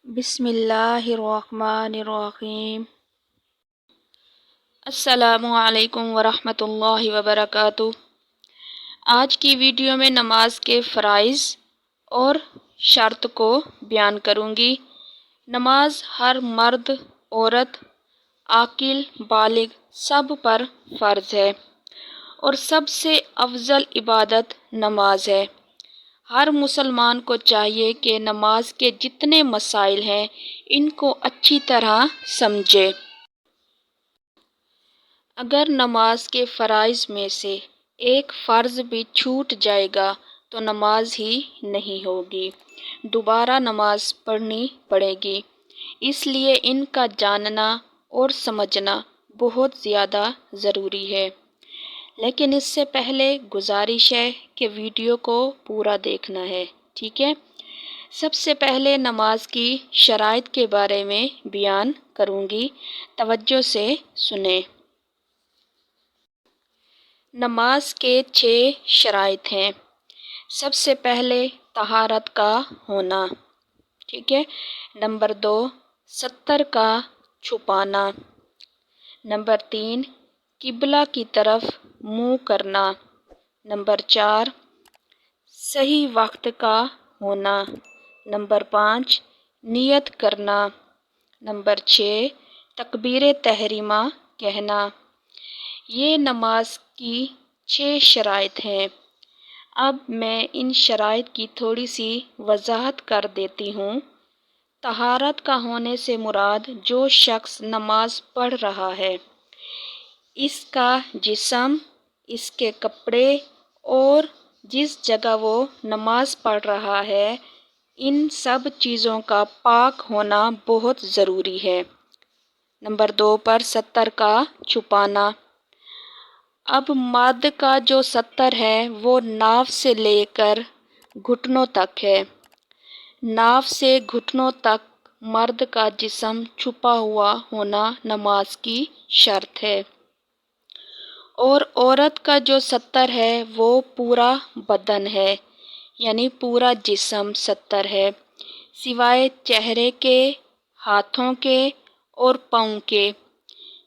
बिस्मिल्लाहिर्रहमानिर्रहीम। अस्सलामु अलैकुम वरहमतुल्लाहि वबरकातुह। आज की वीडियो में नमाज के फ़राइज़ और शर्त को बयान करूँगी। नमाज हर मर्द, औरत, आकिल, बालिग सब पर फ़र्ज़ है और सबसे अफजल इबादत नमाज है। हर मुसलमान को चाहिए कि नमाज के जितने मसाइल हैं इनको अच्छी तरह समझे। अगर नमाज के फ़राइज़ में से एक फ़र्ज़ भी छूट जाएगा तो नमाज ही नहीं होगी, दोबारा नमाज पढ़नी पड़ेगी। इसलिए इनका जानना और समझना बहुत ज़्यादा ज़रूरी है। लेकिन इससे पहले गुजारिश है कि वीडियो को पूरा देखना है, ठीक है। सबसे पहले नमाज की शराइत के बारे में बयान करूँगी, तवज्जो से सुने। नमाज के 6 शराइत हैं। सबसे पहले तहारत का होना, ठीक है। नंबर 2 सत्तर का छुपाना। नंबर 3 किबला की तरफ मुँह करना। नंबर 4 सही वक्त का होना। नंबर 5 नियत करना। नंबर 6 तकबीर तहरीमा कहना। ये नमाज की 6 शराइत हैं। अब मैं इन शराइत की थोड़ी सी वजाहत कर देती हूँ। तहारत का होने से मुराद जो शख्स नमाज पढ़ रहा है, इसका जिस्म, इसके कपड़े और जिस जगह वो नमाज पढ़ रहा है, इन सब चीज़ों का पाक होना बहुत ज़रूरी है। नंबर 2 पर सत्तर का छुपाना। अब मर्द का जो सत्तर है वो नाफ से लेकर घुटनों तक है। नाफ से घुटनों तक मर्द का जिस्म छुपा हुआ होना नमाज की शर्त है। और औरत का जो सत्तर है वो पूरा बदन है, यानी पूरा जिस्म सत्तर है, सिवाय चेहरे के, हाथों के और पाँव के,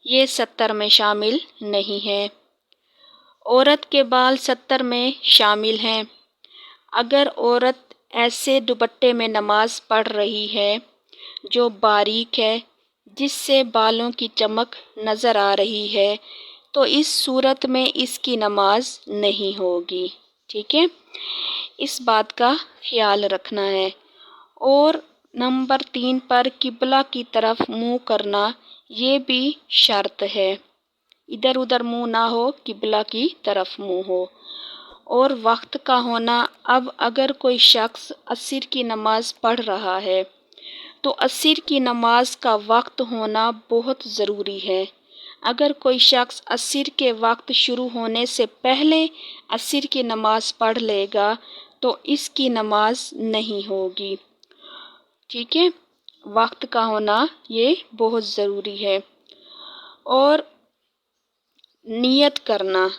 ये सत्तर में शामिल नहीं है। औरत के बाल सत्तर में शामिल हैं। अगर औरत ऐसे दुपट्टे में नमाज पढ़ रही है जो बारीक है, जिससे बालों की चमक नज़र आ रही है, तो इस सूरत में इसकी नमाज नहीं होगी, ठीक है। इस बात का ख्याल रखना है। और नंबर 3 पर किबला की तरफ मुँह करना, ये भी शर्त है। इधर उधर मुँह ना हो, किबला की तरफ मुँह हो। और वक्त का होना। अब अगर कोई शख्स असर की नमाज पढ़ रहा है तो असर की नमाज का वक्त होना बहुत ज़रूरी है। अगर कोई शख्स असर के वक्त शुरू होने से पहले असर की नमाज पढ़ लेगा तो इसकी नमाज नहीं होगी, ठीक है। वक्त का होना ये बहुत ज़रूरी है। और नियत करना,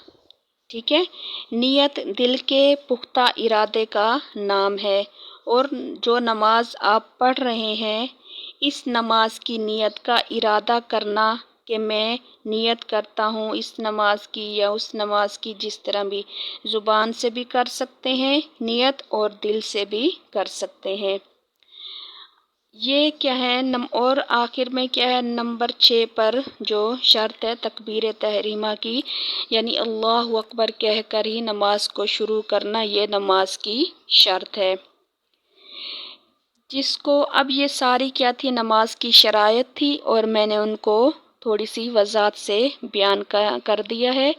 ठीक है। नियत दिल के पुख्ता इरादे का नाम है। और जो नमाज आप पढ़ रहे हैं, इस नमाज की नियत का इरादा करना कि मैं नियत करता हूँ इस नमाज की या उस नमाज की, जिस तरह भी ज़ुबान से भी कर सकते हैं नियत और दिल से भी कर सकते हैं। ये क्या है और आखिर में क्या है, नंबर 6 पर जो शर्त है तकबीर तहरीमा की, यानी अल्लाहु अकबर कहकर ही नमाज को शुरू करना, ये नमाज की शर्त है। जिसको अब ये सारी क्या थी, नमाज की शराइत थी और मैंने उनको थोड़ी सी वजाहत से बयान कर दिया है।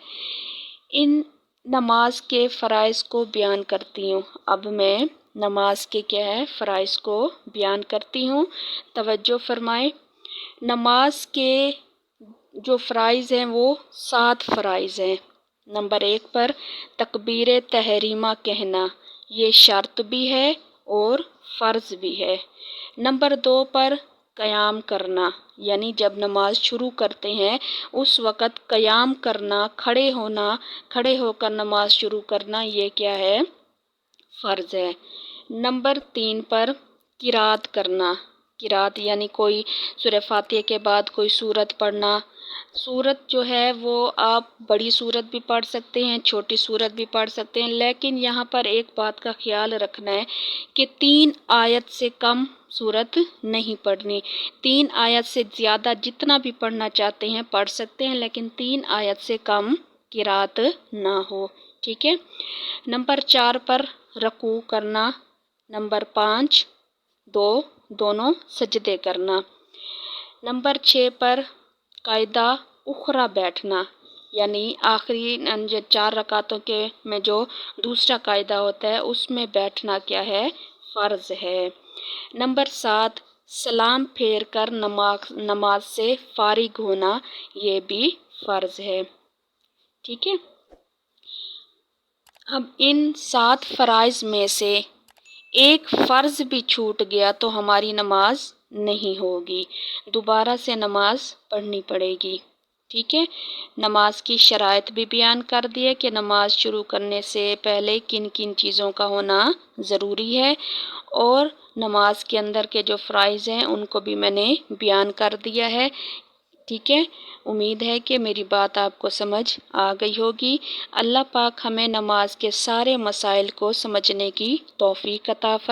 इन नमाज के फ़राइज़ को बयान करती हूँ। अब मैं नमाज के क्या है फ़राइज़ को बयान करती हूँ, तवज्जो फरमाएं। नमाज के जो फ़राइज़ हैं वो 7 फ़राइज़ हैं। नंबर 1 पर तकबीर तहरीमा कहना, ये शर्त भी है और फ़र्ज़ भी है। नंबर 2 पर क़याम करना, यानी जब नमाज शुरू करते हैं उस वक़्त क़याम करना, खड़े होना, खड़े होकर नमाज शुरू करना, ये क्या है, फ़र्ज़ है। नंबर 3 पर किरात करना, قرات یعنی کوئی سورہ فاتحہ کے بعد کوئی سورت پڑھنا. سورت جو ہے وہ آپ بڑی سورت بھی پڑھ سکتے ہیں، چھوٹی سورت بھی پڑھ سکتے ہیں، لیکن یہاں پر ایک بات کا خیال رکھنا ہے کہ 3 آیت سے کم سورت نہیں پڑھنی. 3 آیت سے زیادہ جتنا بھی پڑھنا چاہتے ہیں پڑھ سکتے ہیں، لیکن 3 آیت سے کم قرات نہ ہو. ٹھیک ہے. نمبر 4 پر رکوع کرنا. نمبر 5 دونوں سجدے کرنا. نمبر 6 پر قاعدہ اخرى بیٹھنا، یعنی آخری 4 رکعتوں کے میں جو دوسرا قاعدہ ہوتا ہے اس میں بیٹھنا کیا ہے؟ فرض ہے. نمبر 7 سلام پھیر کر نماز سے فارغ ہونا، یہ بھی فرض ہے. ٹھیک ہے. اب ان 7 فرائض میں سے ایک فرض بھی چھوٹ گیا تو ہماری نماز نہیں ہوگی، دوبارہ سے نماز پڑھنی پڑے گی. ٹھیک ہے. نماز کی شرائط بھی بیان کر دیے کہ نماز شروع کرنے سے پہلے کن کن چیزوں کا ہونا ضروری ہے، اور نماز کے اندر کے جو فرائض ہیں ان کو بھی میں نے بیان کر دیا ہے. ٹھیک ہے. امید ہے کہ میری بات آپ کو سمجھ آ گئی ہوگی. اللہ پاک ہمیں نماز کے سارے مسائل کو سمجھنے کی توفیق عطا فرمائے.